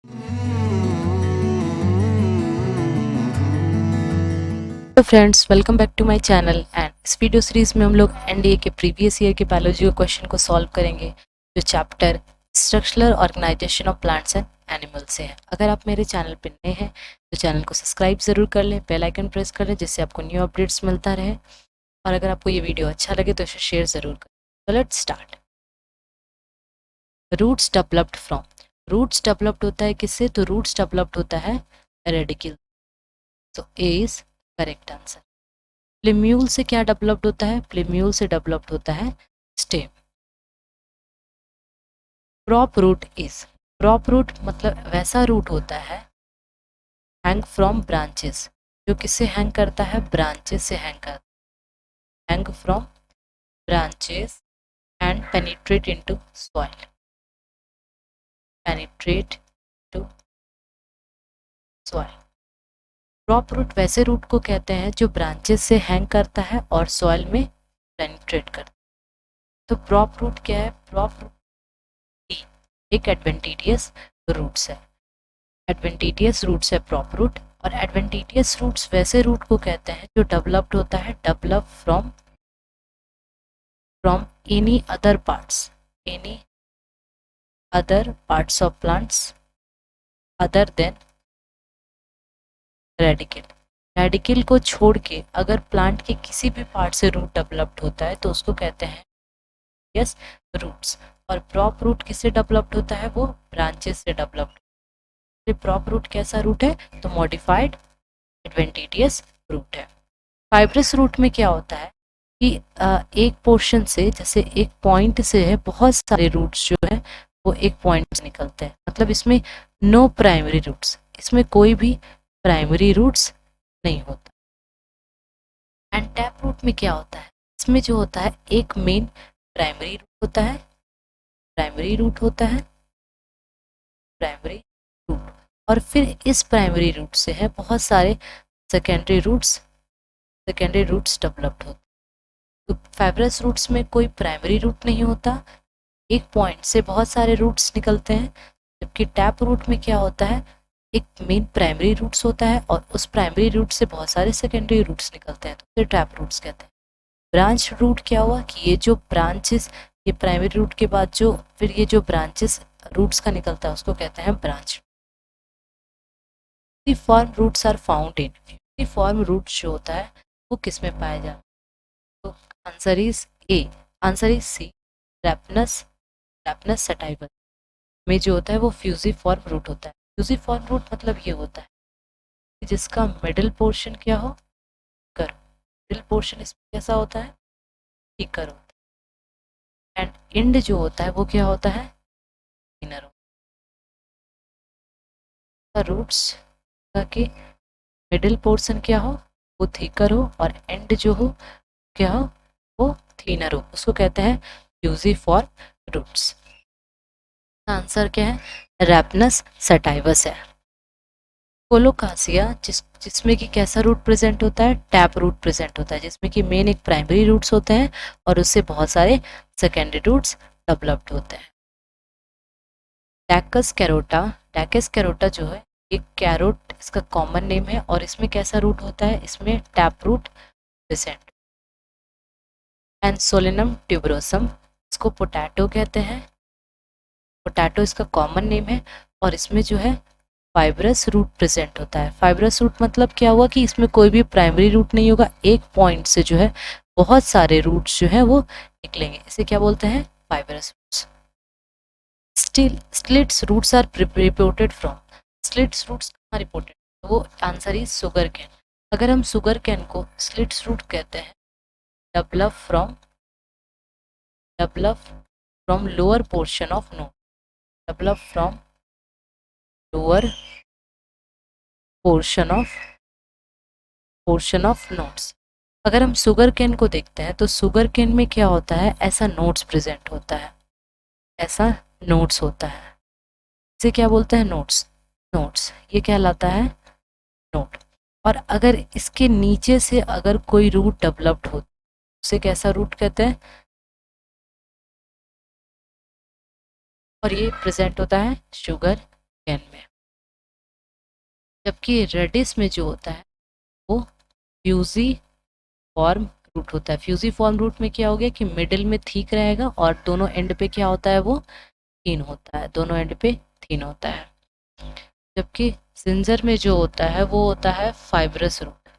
तो friends, welcome back to my channel. And इस video series में हम लोग एनडीए के प्रीवियस ईयर के बायोलॉजी के क्वेश्चन को सॉल्व करेंगे, जो chapter structural organisation of plants and animals से है। अगर आप मेरे चैनल पर नए हैं तो चैनल को सब्सक्राइब ज़रूर कर लें, बेल आइकन प्रेस कर लें, जिससे आपको न्यू अपडेट्स मिलता रहे। और अगर आपको ये वीडियो अच्छा लगे तो इसे शेयर ज़रूर करें। तो let's start. Roots developed from, roots developed होता है किससे? तो रूट्स डेवलप्ड होता है रेडिकल। तो ए इज करेक्ट आंसर। प्लेम्यूल से क्या डेवलप्ड होता है? प्लेम्यूल से डेवलप्ड होता है stem. Prop root is, prop root मतलब वैसा रूट होता है हैंग फ्रॉम ब्रांचेस, जो किससे हैंग करता है? ब्रांचेस से हैंग करता है। Hang from branches and penetrate into soil, penetrate to soil. Prop root वैसे रूट को कहते हैं जो ब्रांचेस से हैंग करता है और सॉइल में पेनिट्रेट करता है। तो प्रॉप रूट क्या है? प्रॉप रूट एक एडवेंटिटियस रूट्स है, एडवेंटिटियस रूट्स है प्रॉप रूट। और एडवेंटिटियस रूट्स वैसे रूट को कहते हैं जो डेवलप्ड होता है, develop from any other parts, any other parts of plants other than radical. Radicle को छोड़ के अगर प्लांट के किसी भी पार्ट से रूट डेवलप्ड होता है तो उसको कहते हैं यस रूट्स। और प्रॉप रूट किससे डेवलप्ड होता है? वो ब्रांचेस से डेवलप्ड। प्रॉप रूट कैसा रूट है? तो मॉडिफाइड एडवेंटिटियस रूट है। फाइब्रस रूट में क्या होता है कि एक पोर्शन से, जैसे एक पॉइंट से है, बहुत सारे रूट्स जो है वो एक पॉइंट से निकलते हैं। मतलब इसमें नो प्राइमरी रूट्स, इसमें कोई भी प्राइमरी रूट्स नहीं होता। एंड टैप रूट में क्या होता है? इसमें जो होता है एक मेन प्राइमरी रूट होता है, प्राइमरी रूट होता है, प्राइमरी रूट, और फिर इस प्राइमरी रूट से है बहुत सारे सेकेंडरी रूट्स डेवलप्ड होते हैं। तो फाइब्रस रूट्स में कोई प्राइमरी रूट नहीं होता, एक पॉइंट से बहुत सारे रूट्स निकलते हैं। जबकि टैप रूट में क्या होता है? एक मेन प्राइमरी रूट्स होता है और उस प्राइमरी रूट से बहुत सारे सेकेंडरी रूट्स निकलते हैं, तो फिर टैप रूट्स कहते हैं। ब्रांच रूट क्या हुआ कि ये जो ब्रांचेस, ये प्राइमरी रूट के बाद जो फिर ये जो ब्रांचेस रूट्स का निकलता है उसको कहते हैं branch. Form roots are found in, form root जो होता है वो किस में पाया जाता है? तो answer is A, answer is C, Raphanus, Raphanus sativus में जो होता है वो फ्यूजिफॉर्म रूट होता है। फ्यूजिफॉर्म रूट मतलब ये होता है कि जिसका मिडिल पोर्शन क्या हो? कर, मिडिल पोर्शन इसमें कैसा होता है? थिकर होता है। एंड एंड जो होता है वो क्या होता है? थिनर होता है। रूट्स का कि मिडिल पोर्शन क्या हो? वो थिकर हो, और एंड जो हो क्या हो? वो थिनर हो, उसको कहते हैं फ्यूजिफॉर्म रूट्स। आंसर क्या है? रैपनस सटाइवस है। कोलोकासिया जिसमें कि कैसा रूट प्रेजेंट होता है? टैप रूट प्रेजेंट होता है, जिसमें कि मेन एक प्राइमरी रूट्स होते हैं और उससे बहुत सारे सेकेंडरी रूट्स डेवलप्ड होते हैं। डैकस कैरोटा, डैकस कैरोटा जो है एक कैरोट इसका कॉमन नेम है, और इसमें कैसा रूट होता है? इसमें tap root present. And solanum tuberosum, इसको पोटैटो कहते हैं, पोटैटो इसका कॉमन नेम है, और इसमें जो है फाइब्रस रूट प्रेजेंट होता है। फाइब्रस रूट मतलब क्या हुआ कि इसमें कोई भी प्राइमरी रूट नहीं होगा, एक पॉइंट से जो है बहुत सारे रूट्स जो है वो निकलेंगे, इसे क्या बोलते हैं? Fibrous roots. Still stilts roots are reported from, stilts roots कहाँ रिपोर्टेड? वो आंसर इज सुगर कैन। अगर हम सुगर कैन को स्लिट्स रूट कहते हैं, develop from lower portion of node, develop from lower portion of nodes. अगर हम sugar cane को देखते हैं तो शुगर केन में क्या होता है? ऐसा नोट्स प्रेजेंट होता है, ऐसा नोट्स होता है, इसे क्या बोलते हैं? नोट्स, नोट्स ये कहलाता है नोट। और अगर इसके नीचे से अगर कोई रूट डेवलप्ड हो उसे कैसा रूट कहते हैं? और ये प्रेजेंट होता है शुगर केन में। जबकि रेडिस में जो होता है वो फ्यूजी फॉर्म रूट होता है। फ्यूजी फॉर्म रूट में क्या हो गया कि मिडिल में थिक रहेगा और दोनों एंड पे क्या होता है, वो थिन होता है, दोनों एंड पे थिन होता है। जबकि सिंजर में जो होता है वो होता है फाइब्रस रूट।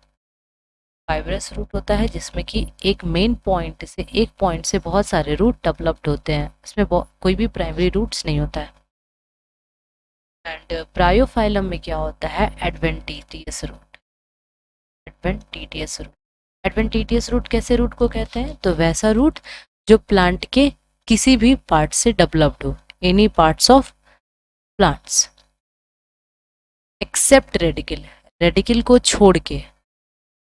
फाइब्रस रूट होता है जिसमें कि एक मेन पॉइंट से, एक पॉइंट से बहुत सारे रूट डेवलप्ड होते हैं, इसमें कोई भी प्राइमरी रूट्स नहीं होता है। एंड ब्रायोफाइलम में क्या होता है, adventitious root. Adventitious root, adventitious root कैसे रूट को कहते हैं, तो वैसा रूट जो प्लांट के किसी भी पार्ट से डेवलप्ड हो, any parts of plants except radicle, radicle को छोड़ के,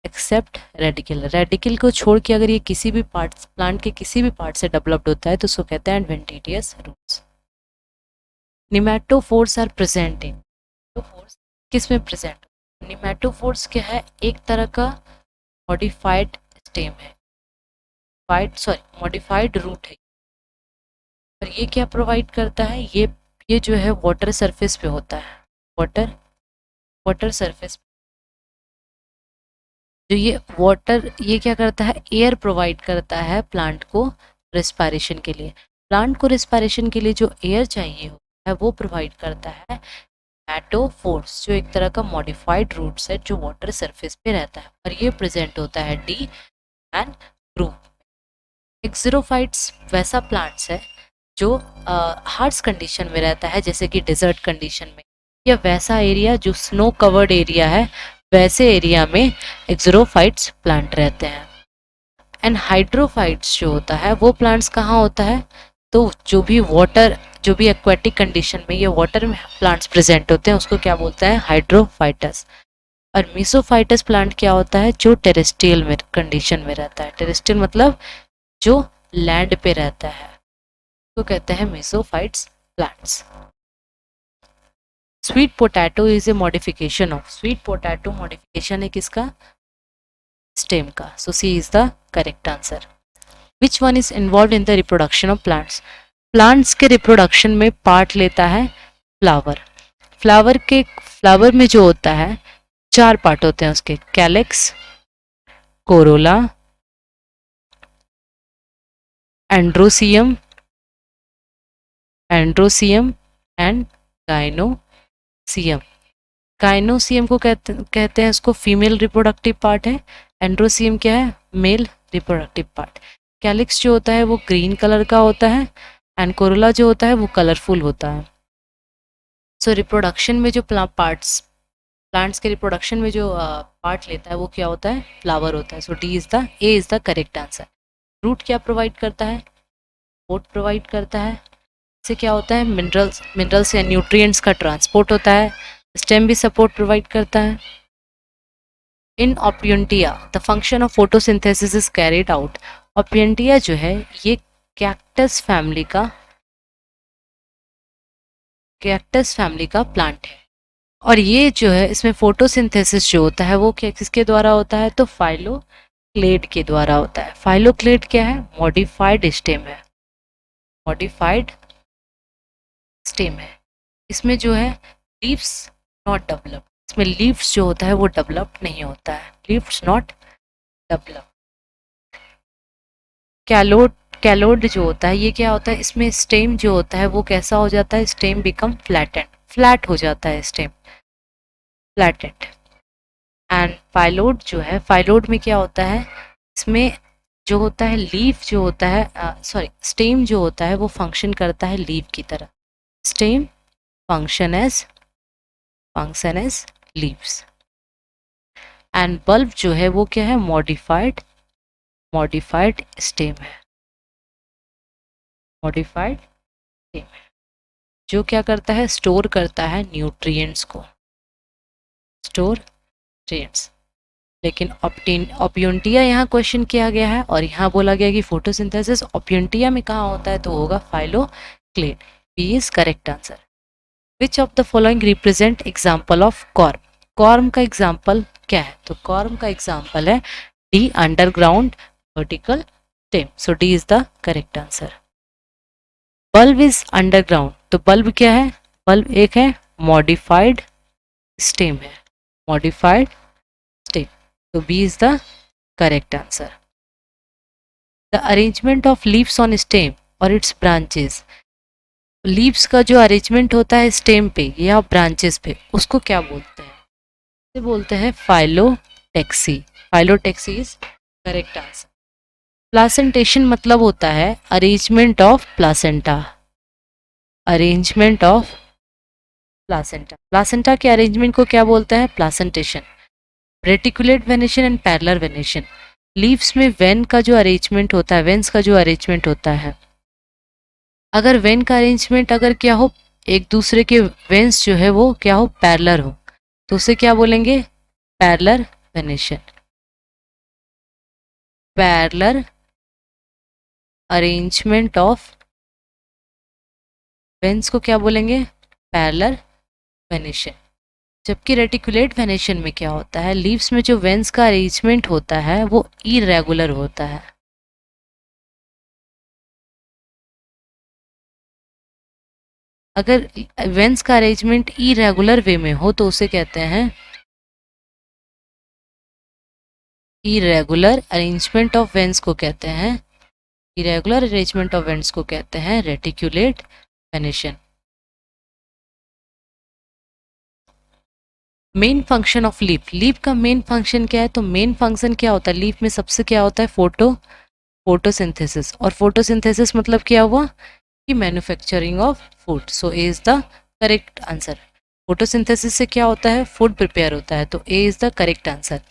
एक्सेप्ट रेडिकल, रेडिकल को छोड़ के अगर ये किसी भी पार्ट, प्लांट के किसी भी पार्ट से डेवलप्ड होता है तो उसको कहते हैं adventitious roots. Nematophores are present in, nematophores किस में प्रेजेंट, निमेटोफोर्स क्या है, एक तरह का मॉडिफाइड स्टेम है, मॉडिफाइड रूट है। और ये क्या प्रोवाइड करता है, ये जो है वाटर सरफेस पे होता है, वाटर सरफेस, जो ये क्या करता है, एयर प्रोवाइड करता है प्लांट को रेस्पिरेशन के लिए। प्लांट को रेस्पिरेशन के लिए जो एयर चाहिए होता है वो प्रोवाइड करता है मैटोफोर्स, जो एक तरह का मॉडिफाइड रूट्स है जो वाटर सरफेस पे रहता है, और ये प्रेजेंट होता है डी एंड ग्रुप। एक्सोरोफाइट्स वैसा प्लांट्स है जो हार्श कंडीशन में रहता है, जैसे कि डिजर्ट कंडीशन में, या वैसा एरिया जो स्नो कवर्ड एरिया है, वैसे एरिया में एक्सोरोफाइट्स प्लांट रहते हैं। एंड हाइड्रोफाइट्स जो होता है वो प्लांट्स कहाँ होता है, तो जो भी एक्वेटिक कंडीशन में ये वाटर में प्लांट्स प्रेजेंट होते हैं उसको क्या बोलता है, हाइड्रोफाइटस। और मीसोफाइटस प्लांट क्या होता है, जो टेरेस्ट्रियल में कंडीशन में रहता है। टेरेस्ट्रियल मतलब जो लैंड पे रहता है, तो कहते हैं mesophytes plants. Sweet potato is a modification of, sweet potato modification है किसका, स्टेम का। So C is the correct answer. Which one is involve in the reproduction of plants, plants के रिप्रोडक्शन में पार्ट लेता है फ्लावर। फ्लावर में जो होता है 4 पार्ट होते हैं उसके, calyx, Corolla, androecium and gynoecium. Gynoecium को कहते हैं उसको फीमेल रिप्रोडक्टिव पार्ट है, एंड्रोसियम क्या है, मेल रिप्रोडक्टिव पार्ट। कैलिक्स जो होता है वो ग्रीन कलर का होता है, एंड कोरोला जो होता है वो कलरफुल होता है। सो रिप्रोडक्शन में जो प्लांट्स के रिप्रोडक्शन में जो पार्ट लेता है वो क्या होता है, फ्लावर होता है। So A is the correct answer. Root क्या प्रोवाइड करता है, सपोर्ट प्रोवाइड करता है, इससे क्या होता है, मिनरल्स या न्यूट्रिएंट्स का ट्रांसपोर्ट होता है। स्टेम भी सपोर्ट प्रोवाइड करता है। In Opuntia the function of photosynthesis is carried out. Opuntia जो है ये कैक्टस फैमिली का प्लांट है, और ये जो है इसमें फोटोसिंथेसिस जो होता है वो किसके द्वारा होता है, तो फाइलोक्लेड के द्वारा होता है। फाइलोक्लेड क्या है, मॉडिफाइड स्टेम है, मॉडिफाइड स्टेम है। इसमें जो है लीव्स नॉट डेवलप, इसमें लीव्स जो होता है वो डेवलप नहीं होता है, लीव्स नॉट डेवलप। कैलोड जो होता है ये क्या होता है, इसमें स्टेम जो होता है वो कैसा हो जाता है, स्टेम बिकम फ्लैट हो जाता है, स्टेम फ्लैटेंड। एंड फाइलोड जो है, फाइलोड में क्या होता है, इसमें जो होता है लीफ जो होता है, स्टेम जो होता है वो फंक्शन करता है लीफ की तरह। Stem function as leaves. And bulb जो है वो क्या है, मॉडिफाइड स्टेम है, मॉडिफाइड स्टेम है, जो क्या करता है, स्टोर करता है न्यूट्रिएंट्स को, स्टोर न्यूट्रिएंट्स। लेकिन ओपियंटिया यहाँ क्वेश्चन किया गया है, और यहाँ बोला गया कि फोटोसिंथेसिस ओपियंटिया में कहाँ होता है, तो होगा phylloclade. B is correct answer. Which of the following represent example of corm, corm का एग्जाम्पल क्या है, तो कॉर्म का एग्जाम्पल है D, underground vertical stem. So D is the correct answer. Bulb is underground, तो बल्ब क्या है, bulb एक है मॉडिफाइड स्टेम है, modified state. So B is the correct answer. The arrangement of leaves on stem or its branches. Leaves का जो arrangement होता है स्टेम पे या ब्रांचेस पे, उसको क्या बोलते हैं? इसे बोलते हैं phyllotaxy. Phyllotaxy is correct answer. Placentation मतलब होता है arrangement of placenta. Arrangement of placenta. Placenta के अरेंजमेंट को क्या बोलते हैं? Placentation. Reticulate venation and parallel venation. Leaves में वेन का जो अरेंजमेंट होता है, वेन्स का जो अरेंजमेंट होता है, अगर वेन का अरेंजमेंट अगर क्या हो, एक दूसरे के वेन्स जो है वो क्या हो, पैरेलल हो, तो उसे क्या बोलेंगे? Parallel venation. Parallel arrangement of veins को क्या बोलेंगे? Parallel venation. जबकि रेटिकुलेट वेनेशन में क्या होता है, लीव्स में जो वेन्स का अरेंजमेंट होता है वो इरेगुलर होता है. अगर वेन्स का अरेंजमेंट इरेगुलर वे में हो तो उसे कहते हैं इरेगुलर अरेंजमेंट ऑफ वेन्स को कहते हैं, इरेगुलर अरेंजमेंट ऑफ वेन्स को कहते हैं reticulate venation. Main function of leaf. Leaf का मेन फंक्शन क्या है? तो मेन फंक्शन क्या होता है लीफ में? सबसे क्या होता है? फोटोसिंथेसिस. और फोटोसिंथेसिस मतलब क्या हुआ कि manufacturing of food. So A is the correct answer. Photosynthesis से क्या होता है? फूड प्रिपेयर होता है. तो ए इज द करेक्ट आंसर.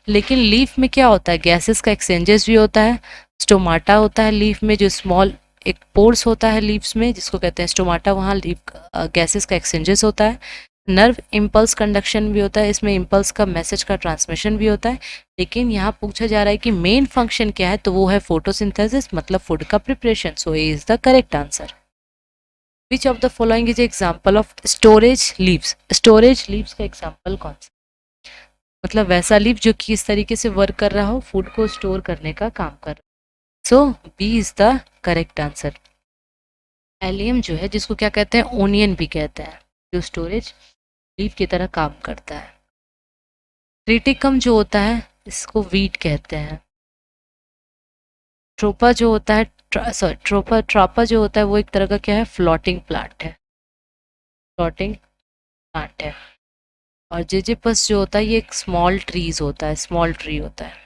लेकिन लीफ में क्या होता है? गैसेस का एक्सचेंजेस भी होता है. स्टोमाटा होता है लीफ में, जो स्मॉल एक पोर्स होता है लीव्स में जिसको कहते हैं स्टोमाटा. वहाँ लीफ गैसेस का एक्सचेंजेस होता है. नर्व इम्पल्स कंडक्शन भी होता है, इसमें इम्पल्स का मैसेज का ट्रांसमिशन भी होता है. लेकिन यहाँ पूछा जा रहा है कि मेन फंक्शन क्या है, तो वो है फोटोसिंथेसिस, मतलब फूड का preparation. So A is the correct answer. Which of the following is example of storage leaves. Storage leaves का एग्जाम्पल कौन सा? मतलब वैसा लीव जो कि इस तरीके से वर्क कर रहा हो, फूड को स्टोर करने का काम कर रहा हो. So B is the correct answer. Allium जो है, जिसको क्या कहते हैं? ओनियन भी कहते हैं, जो स्टोरेज लीव की तरह काम करता है. ट्रिटिकम जो होता है इसको वीट कहते हैं. ट्रोपा जो होता है, ट्रापा जो होता है वो एक तरह का क्या है? फ्लोटिंग प्लांट है. फ्लोटिंग प्लांट है. और जेजेपस जो होता है ये एक स्मॉल ट्रीज होता है, स्मॉल ट्री होता है.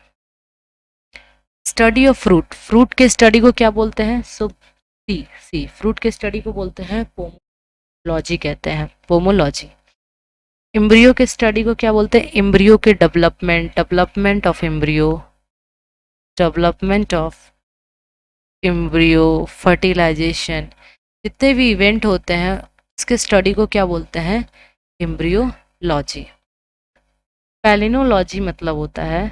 Study of fruit. फ्रूट के स्टडी को क्या बोलते हैं? सो सी फ्रूट के स्टडी को बोलते हैं पोमोलॉजी कहते हैं, पोमोलॉजी. एम्ब्रियो के स्टडी को क्या बोलते हैं? एम्ब्रियो के development, development of embryo, development of embryo, fertilisation, जितने भी इवेंट होते हैं इसके स्टडी को क्या बोलते हैं? एम्ब्रियोलॉजी. पैलिनोलॉजी मतलब होता है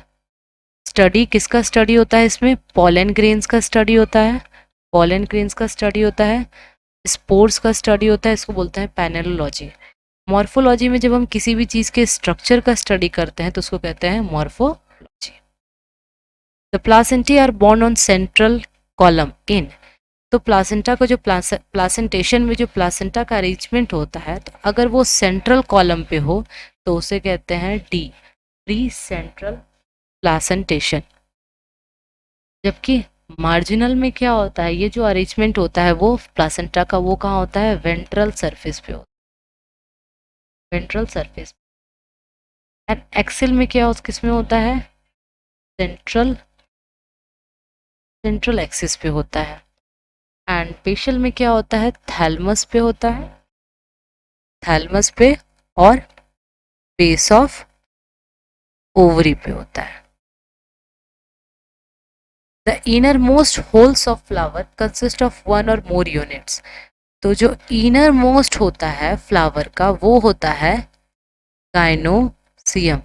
स्टडी, किसका स्टडी होता है? इसमें पॉलन ग्रेन्स का स्टडी होता है, पॉलन ग्रेन्स का स्टडी होता है, स्पोर्स का स्टडी होता है, इसको बोलते हैं पैनोलॉजी. मॉर्फोलॉजी में जब हम किसी भी चीज़ के स्ट्रक्चर का स्टडी करते हैं तो उसको कहते हैं morphology. The placentae are borne on central column in. तो प्लासेंटा का जो प्लासेंटेशन में जो प्लासेंटा का अरेंजमेंट होता है, तो अगर वो सेंट्रल कॉलम पे हो तो उसे कहते हैं डी, प्री सेंट्रल प्लासेंटेशन. जबकि मार्जिनल में क्या होता है, ये जो अरेंजमेंट होता है वो प्लासेंटा का वो कहाँ होता है? वेंट्रल सरफेस पे होता है, वेंट्रल सरफेस. एंड एक्सेल में क्या किस में होता है? सेंट्रल, सेंट्रल एक्सिस पे होता है. एंड पेशल में क्या होता है? थैलमस पे होता है, थैलमस पे, और बेस ऑफ ओवरी पे होता है. The inner most holes of flower consist of one और मोर यूनिट्स. तो जो इनर मोस्ट होता है फ्लावर का वो होता है गाइनोसियम.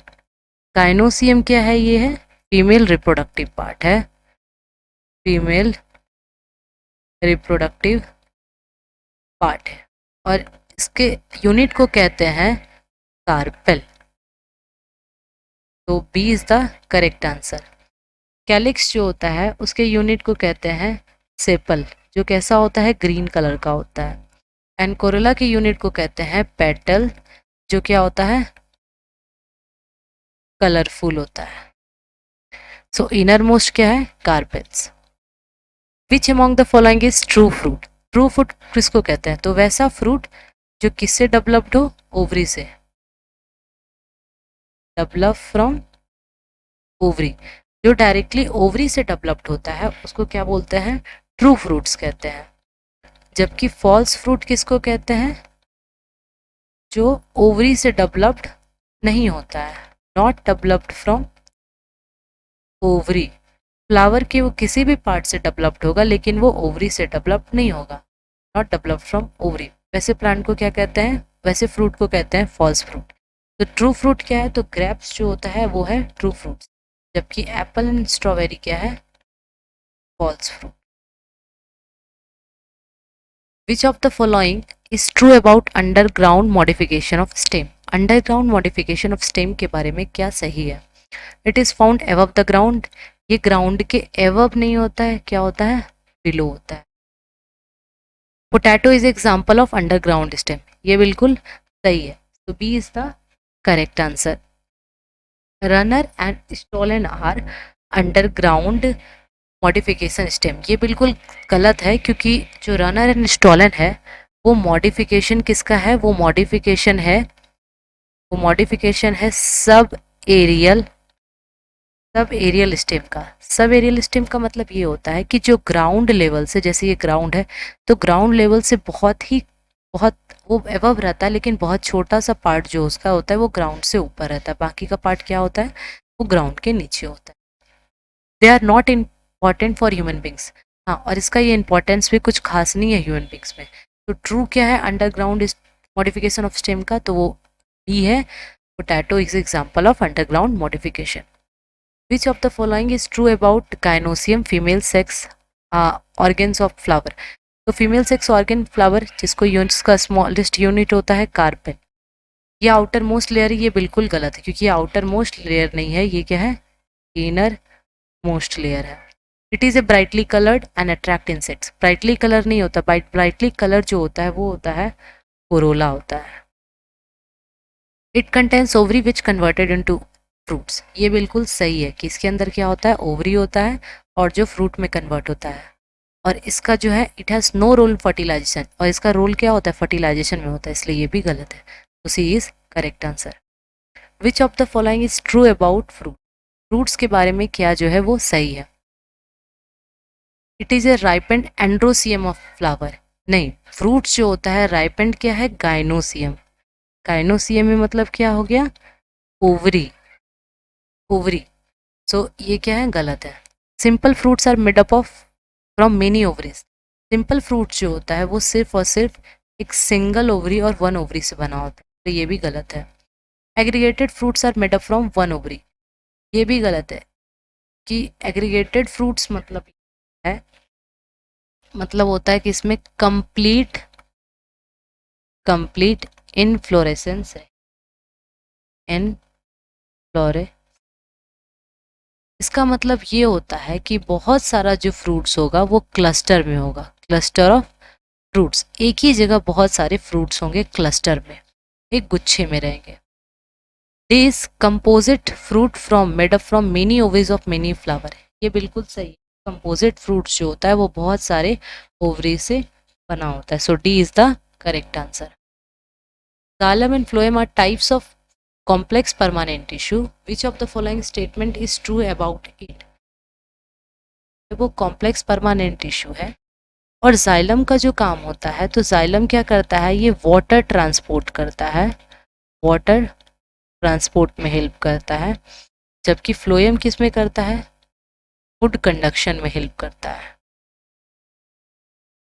गाइनोसियम क्या है? ये है फीमेल रिप्रोडक्टिव पार्ट है, फीमेल रिप्रोडक्टिव पार्ट है. और इसके यूनिट को कहते हैं कार्पेल. तो B is the correct answer. Calyx जो होता है उसके यूनिट को कहते हैं सेपल, जो कैसा होता है? ग्रीन कलर का होता है. एंड कोरोला के यूनिट को कहते हैं पेटल, जो क्या होता है? कलरफुल होता है। सो इनर मोस्ट क्या है? Carpels. Which among the following is true fruit? True fruit किसको कहते हैं? तो वैसा फ्रूट जो किससे डेवलप्ड हो? ओवरी से। Develop from ovary. जो डायरेक्टली ओवरी से डेवलप्ड होता है उसको क्या बोलते हैं? ट्रू फ्रूट्स कहते हैं। जबकि फॉल्स फ्रूट किसको कहते हैं? जो ओवरी से डेवलप्ड नहीं होता है, not developed from ovary. Flower के वो किसी भी पार्ट से डेवलप्ड होगा लेकिन वो ओवरी से डेवलप्ड नहीं होगा, नॉट डेवलप्ड फ्रॉम ओवरी। वैसे प्लांट को क्या कहते हैं? वैसे फ्रूट को कहते हैं फॉल्स फ्रूट। तो ट्रू फ्रूट क्या है? तो ग्रेप्स जो होता है वो है ट्रू फ्रूट, जबकि एप्पल एंड स्ट्रॉबेरी क्या है? False fruit. Which of the following is true about underground modification of stem? Underground modification of stem के बारे में क्या सही है? It is found above the ground. ये ग्राउंड के एबव नहीं होता है, क्या होता है? बिलो होता है। Potato is example of underground stem. ये बिल्कुल सही है, तो B is the correct answer. Runner and stolon are underground modification stem. ये बिल्कुल गलत है क्योंकि जो रनर एंड स्टॉलन है वो मॉडिफिकेशन किसका है? वो मॉडिफिकेशन है सब एरियल स्टेम का। सब एरियल स्टेम का मतलब ये होता है कि जो ग्राउंड लेवल से, जैसे ये ग्राउंड है तो ग्राउंड लेवल से बहुत वो एबव रहता है, लेकिन बहुत छोटा सा पार्ट जो उसका होता है वो ग्राउंड से ऊपर रहता है, बाकी का पार्ट क्या होता है? वो ग्राउंड के नीचे होता है। They are not important for human beings. हाँ, और इसका ये इंपॉर्टेंस भी कुछ खास नहीं है ह्यूमन बींग्स में। तो ट्रू क्या है अंडरग्राउंड मॉडिफिकेशन ऑफ स्टेम का? तो वो बी है, potato is example of underground modification. Which of the following is true about gynoecium female sex organs of flower? तो फीमेल सेक्स ऑर्गन फ्लावर जिसको जिसका स्मॉलेस्ट यूनिट होता है कार्पेल, ये आउटर मोस्ट लेयर है। ये बिल्कुल गलत है क्योंकि ये आउटर मोस्ट लेयर नहीं है, ये क्या है? इनर मोस्ट लेयर है। It is A brightly coloured and attract insects. Brightly colour नहीं होता, ब्राइटली कलर जो होता है वो होता है कोरोला होता है। It contains ovary which converted into fruits. ये बिल्कुल सही है कि इसके अंदर क्या होता है? ओवरी होता है और जो फ्रूट में कन्वर्ट होता है। और इसका जो है it has no role in fertilization, और इसका रोल क्या होता है? फर्टिलाइजेशन में होता है, इसलिए ये भी गलत है। तो C is correct answer. Which of the following is true about fruit? Fruits के बारे में क्या जो है वो सही है? It is a ripened androecium of flower. नहीं, फ्रूट्स जो होता है राइपेंड क्या है? गाइनोसियम। गाइनोसियम में मतलब क्या हो गया? ओवरी। ओवरी। सो ये क्या है? गलत है। Simple fruits are made up of from many ovaries. Simple fruit जो होता है वो सिर्फ और सिर्फ एक सिंगल ओवरी और वन ओवरी से बना होता है, तो ये भी गलत है। Aggregated fruits are made up from one ovary, ये भी गलत है कि एग्रीगेटेड फ्रूट्स मतलब है, मतलब होता है कि इसमें कंप्लीट इनफ्लोरेसेंस है। इनफ्लोरे इसका मतलब ये होता है कि बहुत सारा जो फ्रूट्स होगा वो क्लस्टर में होगा। क्लस्टर ऑफ फ्रूट्स, एक ही जगह बहुत सारे फ्रूट्स होंगे क्लस्टर में, एक गुच्छे में रहेंगे। This composite fruit from made up from many ovaries of many flower. ये बिल्कुल सही है। कंपोजिट फ्रूट्स जो होता है वो बहुत सारे ओवरी से बना होता है। So D is the correct answer. Xylem and phloem are types of complex permanent tissue. Which of the following statement is true about it? वो कॉम्प्लेक्स परमानेंट टिश्यू है। और जाइलम का जो काम होता है, तो जाइलम क्या करता है? ये वाटर ट्रांसपोर्ट करता है, वाटर ट्रांसपोर्ट में हेल्प करता है। जबकि फ्लोएम किस में करता है? फूड कंडक्शन में हेल्प करता है।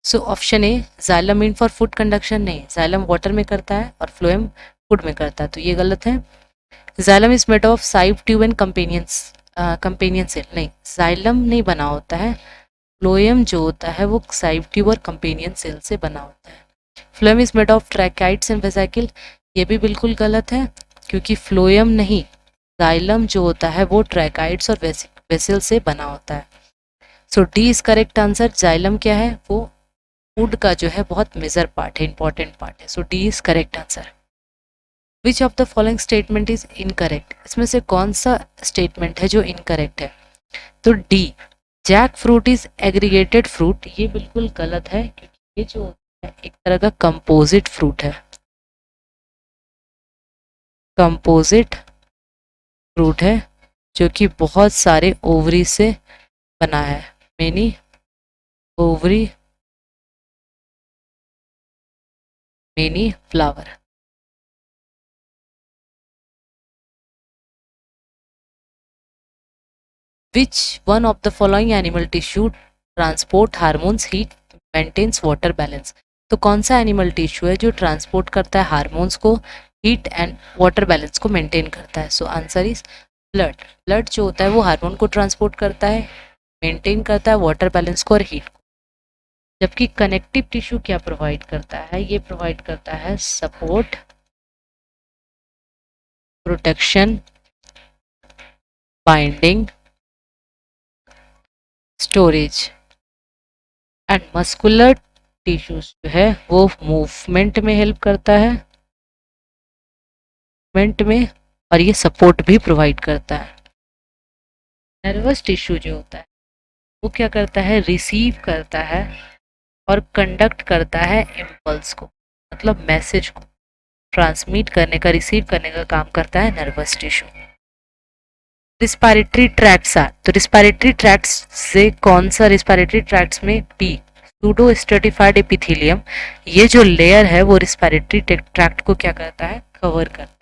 So option A xylem mean for food conduction, नहीं, जाइलम वाटर में करता है और फ्लोएम फूड में करता है, तो ये गलत है। Xylem is made of sieve tube and companion cell, नहीं, जाइलम नहीं बना होता है। फ्लोएम जो होता है वो साइव ट्यूब और कंपेनियन सेल से बना होता है। Phloem is made of tracheids and vesicle, ये भी बिल्कुल गलत है क्योंकि फ्लोएम नहीं, जाइलम जो होता है वो ट्रैकाइड्स और वेसिल से बना होता है। So D is correct answer. Xylem क्या है? वो फूड का जो है बहुत मेजर पार्ट है, इंपॉर्टेंट पार्ट है। So D is correct answer. Which of the following statement is incorrect, इसमें से कौन सा स्टेटमेंट है जो इनकरेक्ट है? तो D, jackfruit is aggregated fruit, ये बिल्कुल गलत है क्योंकि ये जो होता है एक तरह का कंपोजिट फ्रूट है, कंपोजिट फ्रूट है जो कि बहुत सारे ओवरी से बना है, many ovary many flower. Which one of the following animal tissue transport hormones, heat, maintains water balance? तो कौन सा एनिमल टिश्यू है जो ट्रांसपोर्ट करता है हार्मोन्स को, हीट एंड वाटर बैलेंस को मेंटेन करता है? So answer is blood. Blood जो होता है वो हार्मोन को ट्रांसपोर्ट करता है, मेंटेन करता है वाटर बैलेंस को और हीट को। जबकि कनेक्टिव टिश्यू क्या प्रोवाइड करता है? ये प्रोवाइड करता है support, protection, binding, storage and muscular tissues जो है वो मूवमेंट में हेल्प करता है, मूवमेंट में, और ये सपोर्ट भी प्रोवाइड करता है। नर्वस टिश्यू जो होता है वो क्या करता है? रिसीव करता है और कंडक्ट करता है इम्पल्स को, मतलब मैसेज को ट्रांसमिट करने का, रिसीव करने का काम करता है nervous tissue. Respiratory tracts are, तो रिस्पायरेटरी ट्रैक्ट्स से कौन सा? रिस्पायरेटरी ट्रैक्ट्स में पी, सूडो स्ट्रेटिफाइड एपिथेलियम, ये जो लेयर है वो रिस्पायरेटरी ट्रैक्ट को क्या करता है? कवर करता है।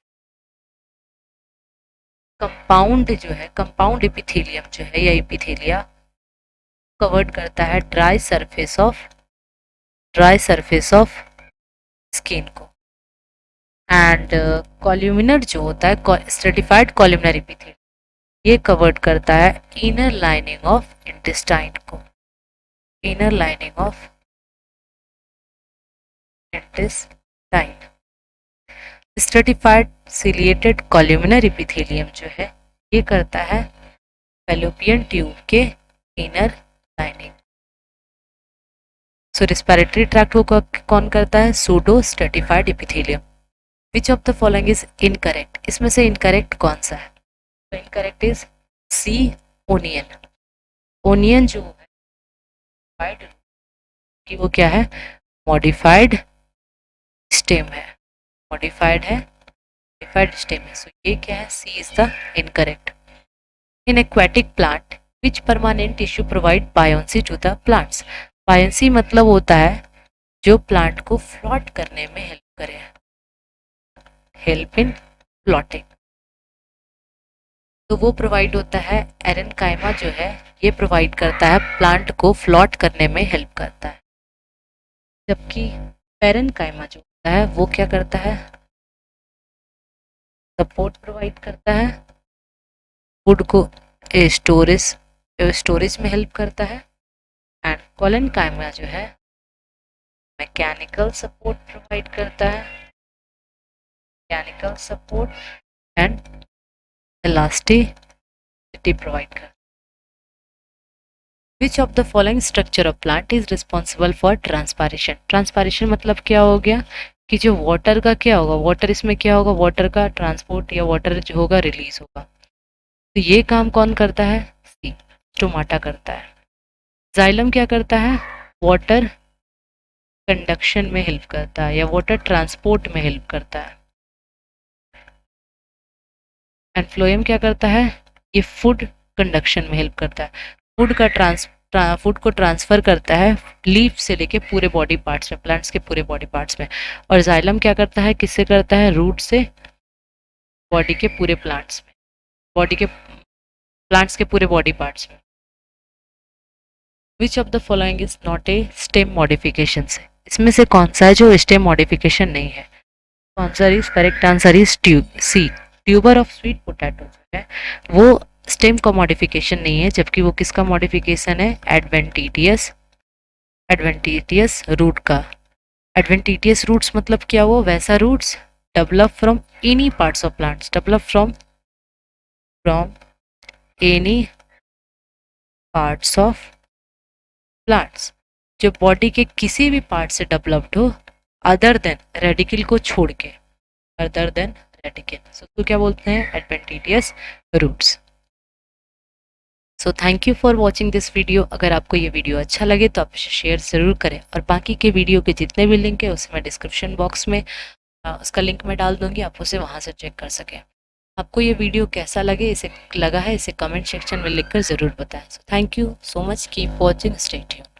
कंपाउंड जो है, कंपाउंड एपिथेलियम जो है या एपिथेलिया कवर्ड करता है ड्राई सरफेस ऑफ स्किन को। एंड कॉल्यूमिनर जो होता है, स्ट्रेटिफाइड कॉल्यूमिनर एपिथेलियम, ये कवर्ड करता है इनर लाइनिंग ऑफ इंटेस्टाइन को, inner lining of intestine. Stratified ciliated columnar epithelium जो है ये करता है फैलोपियन ट्यूब के इनर लाइनिंग। सो रिस्पिरेटरी ट्रैक्ट को कौन करता है? Pseudo stratified epithelium. Which of the following is incorrect, इसमें से इनकरेक्ट कौन सा है? तो incorrect is C, onion. Onion जो है कि वो क्या है? मॉडिफाइड स्टेम है, मॉडिफाइड है, मॉडिफाइड स्टेम है। सो ये क्या है? C is the incorrect. In aquatic plant which permanent tissue provide buoyancy to the plants, buoyancy मतलब होता है जो प्लांट को फ्लॉट करने में हेल्प करे, हेल्प इन फ्लॉटिंग। तो वो प्रोवाइड होता है एरेनकाइमा जो है, ये प्रोवाइड करता है प्लांट को फ्लॉट करने में हेल्प करता है। जबकि पेरेनकाइमा जो होता है वो क्या करता है? सपोर्ट प्रोवाइड करता है, फूड को स्टोरेज में हेल्प करता है। एंड कोलेनकाइमा जो है मैकेनिकल सपोर्ट प्रोवाइड करता है, mechanical support and elasticity provide करता है। Which of the following structure of plant is responsible for transpiration? Transpiration मतलब क्या हो गया कि जो वाटर का क्या होगा, वाटर इसमें क्या होगा? वाटर का ट्रांसपोर्ट या वाटर जो होगा रिलीज होगा। तो ये काम कौन करता है? सी, स्टोमाटा करता है। जाइलम क्या करता है? वाटर कंडक्शन में हेल्प करता है या वाटर ट्रांसपोर्ट में हेल्प करता है। एंड फ्लोएम क्या करता है? ये फूड कंडक्शन में हेल्प करता है, फूड को ट्रांसफर करता है लीफ से लेके पूरे बॉडी पार्ट्स में, प्लांट्स के पूरे बॉडी पार्ट्स में। और जाइलम क्या करता है? किससे करता है? रूट से बॉडी के पूरे प्लांट्स में, बॉडी के प्लांट्स के पूरे बॉडी पार्ट्स में। विच of the following is not a stem modification, से इसमें से कौन सा है जो स्टेम मॉडिफिकेशन नहीं है? Answer is, correct answer is C, tuber of sweet potato जो है वो स्टेम का मॉडिफिकेशन नहीं है, जबकि वो किसका मॉडिफिकेशन है? एडवेंटिटियस रूट का। एडवेंटिटियस रूट्स मतलब क्या? वो वैसा roots develop from any parts of plants, develop from any parts of plants, जो बॉडी के किसी भी पार्ट से डेवलप्ड हो अदर देन रेडिकल को छोड़ के, अदर देन रेडिकल, सो उसको क्या बोलते हैं, adventitious roots. So thank you for watching this video. अगर आपको ये वीडियो अच्छा लगे तो आप इसे शेयर ज़रूर करें, और बाकी के वीडियो के जितने भी लिंक है उसे मैं डिस्क्रिप्शन बॉक्स में उसका लिंक मैं डाल दूंगी, आप उसे वहाँ से चेक कर सकें। आपको ये वीडियो कैसा लगा है इसे कमेंट सेक्शन में लिखकर ज़रूर बताएं। सो thank you so much, keep watching, stay tuned.